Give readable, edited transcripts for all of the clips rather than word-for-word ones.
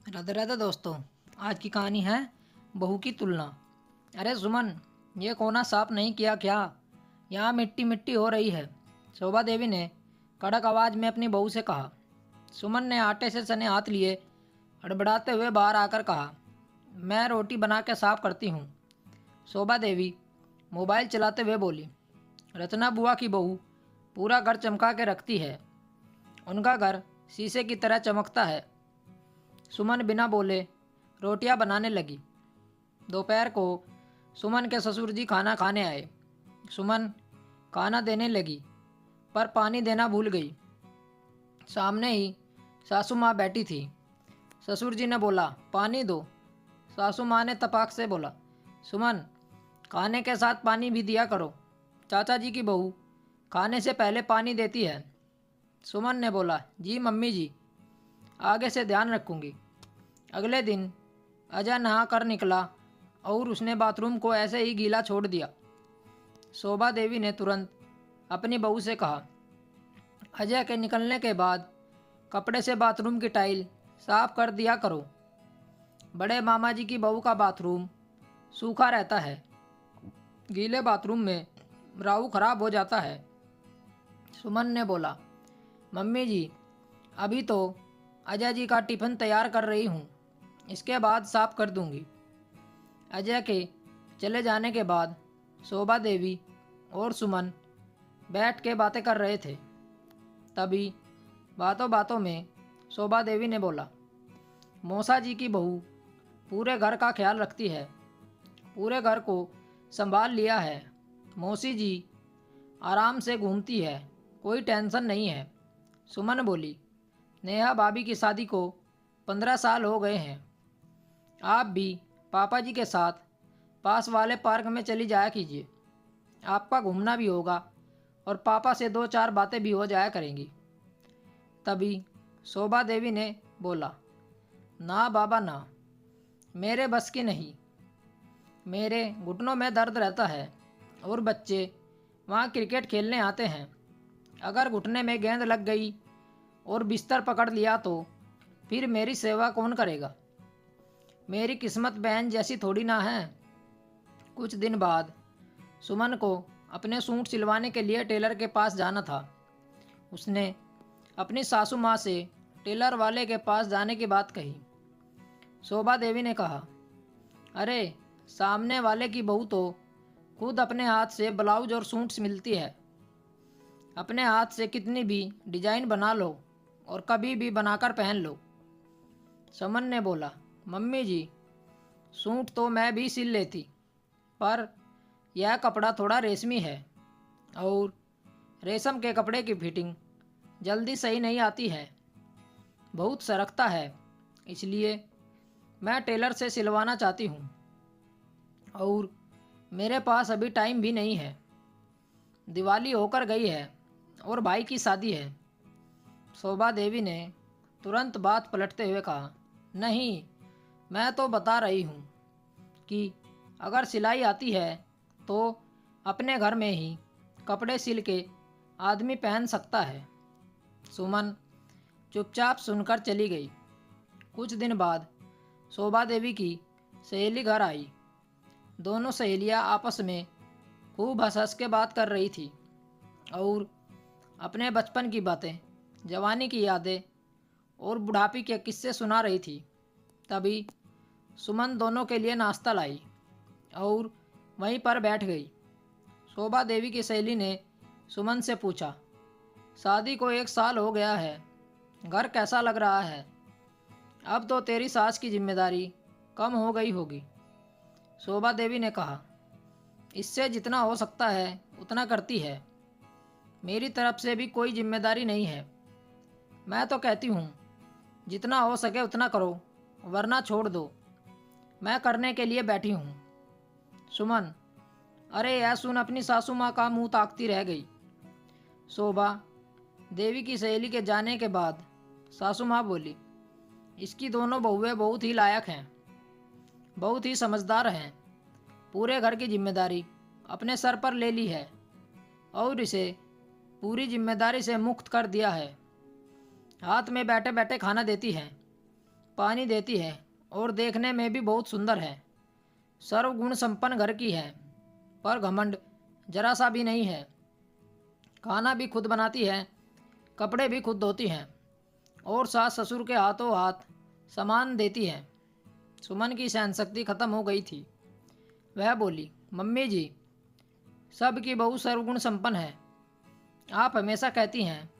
राधे राधे दोस्तों। आज की कहानी है बहू की तुलना। अरे सुमन, ये कोना साफ नहीं किया क्या? यहाँ मिट्टी मिट्टी हो रही है। शोभा देवी ने कड़क आवाज़ में अपनी बहू से कहा। सुमन ने आटे से सने हाथ लिए हड़बड़ाते हुए बाहर आकर कहा, मैं रोटी बना के साफ करती हूँ। शोभा देवी मोबाइल चलाते हुए बोली, रचना बुआ की बहू पूरा घर चमका के रखती है। उनका घर शीशे की तरह चमकता है। सुमन बिना बोले रोटियां बनाने लगी। दोपहर को सुमन के ससुर जी खाना खाने आए। सुमन खाना देने लगी पर पानी देना भूल गई। सामने ही सासू माँ बैठी थी। ससुर जी ने बोला, पानी दो। सासू माँ ने तपाक से बोला, सुमन, खाने के साथ पानी भी दिया करो। चाचा जी की बहू खाने से पहले पानी देती है। सुमन ने बोला, जी मम्मी जी, आगे से ध्यान रखूंगी। अगले दिन अजय नहा कर निकला और उसने बाथरूम को ऐसे ही गीला छोड़ दिया। शोभा देवी ने तुरंत अपनी बहू से कहा, अजय के निकलने के बाद कपड़े से बाथरूम की टाइल साफ कर दिया करो। बड़े मामा जी की बहू का बाथरूम सूखा रहता है। गीले बाथरूम में राहू खराब हो जाता है। सुमन ने बोला, मम्मी जी, अभी तो अजय जी का टिफ़िन तैयार कर रही हूँ, इसके बाद साफ कर दूंगी। अजय के चले जाने के बाद शोभा देवी और सुमन बैठ के बातें कर रहे थे। तभी बातों बातों में शोभा देवी ने बोला, मौसा जी की बहू पूरे घर का ख्याल रखती है, पूरे घर को संभाल लिया है। मौसी जी आराम से घूमती है, कोई टेंशन नहीं है। सुमन बोली, नेहा भाभी की शादी को 15 साल हो गए हैं। आप भी पापा जी के साथ पास वाले पार्क में चली जाया कीजिए। आपका घूमना भी होगा और पापा से 2-4 बातें भी हो जाया करेंगी। तभी शोभा देवी ने बोला, ना बाबा ना, मेरे बस की नहीं। मेरे घुटनों में दर्द रहता है और बच्चे वहाँ क्रिकेट खेलने आते हैं। अगर घुटने में गेंद लग गई और बिस्तर पकड़ लिया तो फिर मेरी सेवा कौन करेगा? मेरी किस्मत बहन जैसी थोड़ी ना है। कुछ दिन बाद सुमन को अपने सूट सिलवाने के लिए टेलर के पास जाना था। उसने अपनी सासू माँ से टेलर वाले के पास जाने की बात कही। शोभा देवी ने कहा, अरे, सामने वाले की बहू तो खुद अपने हाथ से ब्लाउज और सूट सिलती है। अपने हाथ से कितनी भी डिजाइन बना लो और कभी भी बनाकर पहन लो। सुमन ने बोला, मम्मी जी, सूट तो मैं भी सिल लेती, पर यह कपड़ा थोड़ा रेशमी है और रेशम के कपड़े की फिटिंग जल्दी सही नहीं आती है, बहुत सरकता है। इसलिए मैं टेलर से सिलवाना चाहती हूँ और मेरे पास अभी टाइम भी नहीं है। दिवाली होकर गई है और भाई की शादी है। शोभा देवी ने तुरंत बात पलटते हुए कहा, नहीं, मैं तो बता रही हूँ कि अगर सिलाई आती है तो अपने घर में ही कपड़े सिल के आदमी पहन सकता है। सुमन चुपचाप सुनकर चली गई। कुछ दिन बाद शोभा देवी की सहेली घर आई। दोनों सहेलियाँ आपस में खूब हंस हंस के बात कर रही थी और अपने बचपन की बातें, जवानी की यादें और बुढ़ापे के किस्से सुना रही थी। तभी सुमन दोनों के लिए नाश्ता लाई और वहीं पर बैठ गई। शोभा देवी की सहेली ने सुमन से पूछा, शादी को 1 साल हो गया है, घर कैसा लग रहा है? अब तो तेरी सास की जिम्मेदारी कम हो गई होगी। शोभा देवी ने कहा, इससे जितना हो सकता है उतना करती है। मेरी तरफ से भी कोई जिम्मेदारी नहीं है। मैं तो कहती हूँ, जितना हो सके उतना करो, वरना छोड़ दो। मैं करने के लिए बैठी हूँ। सुमन, अरे यह सुन अपनी सासू माँ का मुंह ताकती रह गई। शोभा देवी की सहेली के जाने के बाद सासू माँ बोली, इसकी दोनों बहुएं बहुत ही लायक हैं, बहुत ही समझदार हैं। पूरे घर की जिम्मेदारी अपने सर पर ले ली है और इसे पूरी जिम्मेदारी से मुक्त कर दिया है। हाथ में बैठे बैठे खाना देती हैं, पानी देती है और देखने में भी बहुत सुंदर है। सर्वगुण संपन्न घर की है, पर घमंड जरा सा भी नहीं है। खाना भी खुद बनाती है, कपड़े भी खुद धोती हैं और सास ससुर के हाथों हाथ सामान देती है। सुमन की सहनशक्ति खत्म हो गई थी। वह बोली, मम्मी जी, सबकी बहू सर्वगुण संपन्न है। आप हमेशा कहती हैं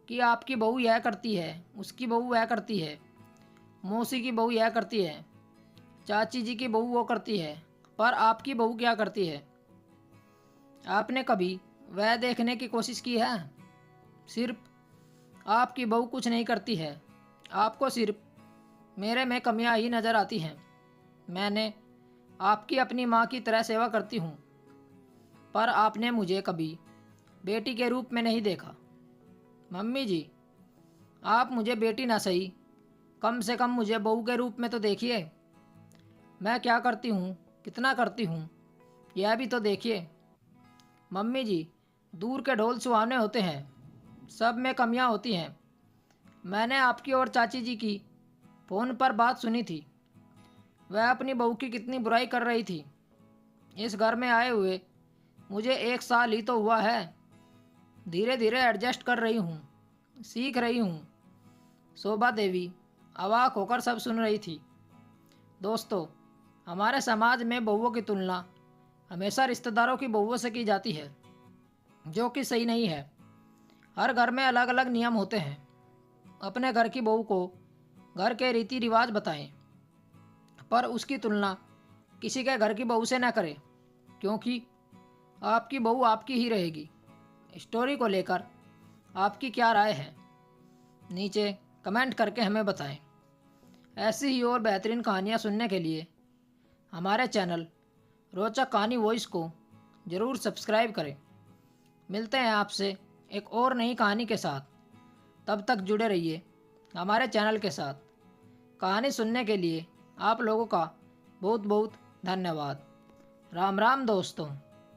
कि आपकी बहू यह करती है, उसकी बहू वह करती है, मौसी की बहू यह करती है, चाची जी की बहू वो करती है, पर आपकी बहू क्या करती है? आपने कभी वह देखने की कोशिश की है? सिर्फ आपकी बहू कुछ नहीं करती है, आपको सिर्फ मेरे में कमियां ही नज़र आती हैं। मैंने आपकी अपनी माँ की तरह सेवा करती हूँ, पर आपने मुझे कभी बेटी के रूप में नहीं देखा। मम्मी जी, आप मुझे बेटी ना सही, कम से कम मुझे बहू के रूप में तो देखिए। मैं क्या करती हूँ, कितना करती हूँ, यह भी तो देखिए। मम्मी जी, दूर के ढोल सुहावने होते हैं, सब में कमियां होती हैं। मैंने आपकी और चाची जी की फ़ोन पर बात सुनी थी। वह अपनी बहू की कितनी बुराई कर रही थी। इस घर में आए हुए मुझे 1 साल ही तो हुआ है। धीरे धीरे एडजस्ट कर रही हूँ, सीख रही हूँ। शोभा देवी अवाक होकर सब सुन रही थी। दोस्तों, हमारे समाज में बहुओं की तुलना हमेशा रिश्तेदारों की बहुओं से की जाती है, जो कि सही नहीं है। हर घर में अलग अलग नियम होते हैं। अपने घर की बहू को घर के रीति रिवाज बताएं, पर उसकी तुलना किसी के घर की बहू से न करें, क्योंकि आपकी बहू आपकी ही रहेगी। स्टोरी को लेकर आपकी क्या राय है, नीचे कमेंट करके हमें बताएं। ऐसी ही और बेहतरीन कहानियाँ सुनने के लिए हमारे चैनल रोचक कहानी वॉइस को ज़रूर सब्सक्राइब करें। मिलते हैं आपसे एक और नई कहानी के साथ। तब तक जुड़े रहिए हमारे चैनल के साथ। कहानी सुनने के लिए आप लोगों का बहुत बहुत धन्यवाद। राम राम दोस्तों।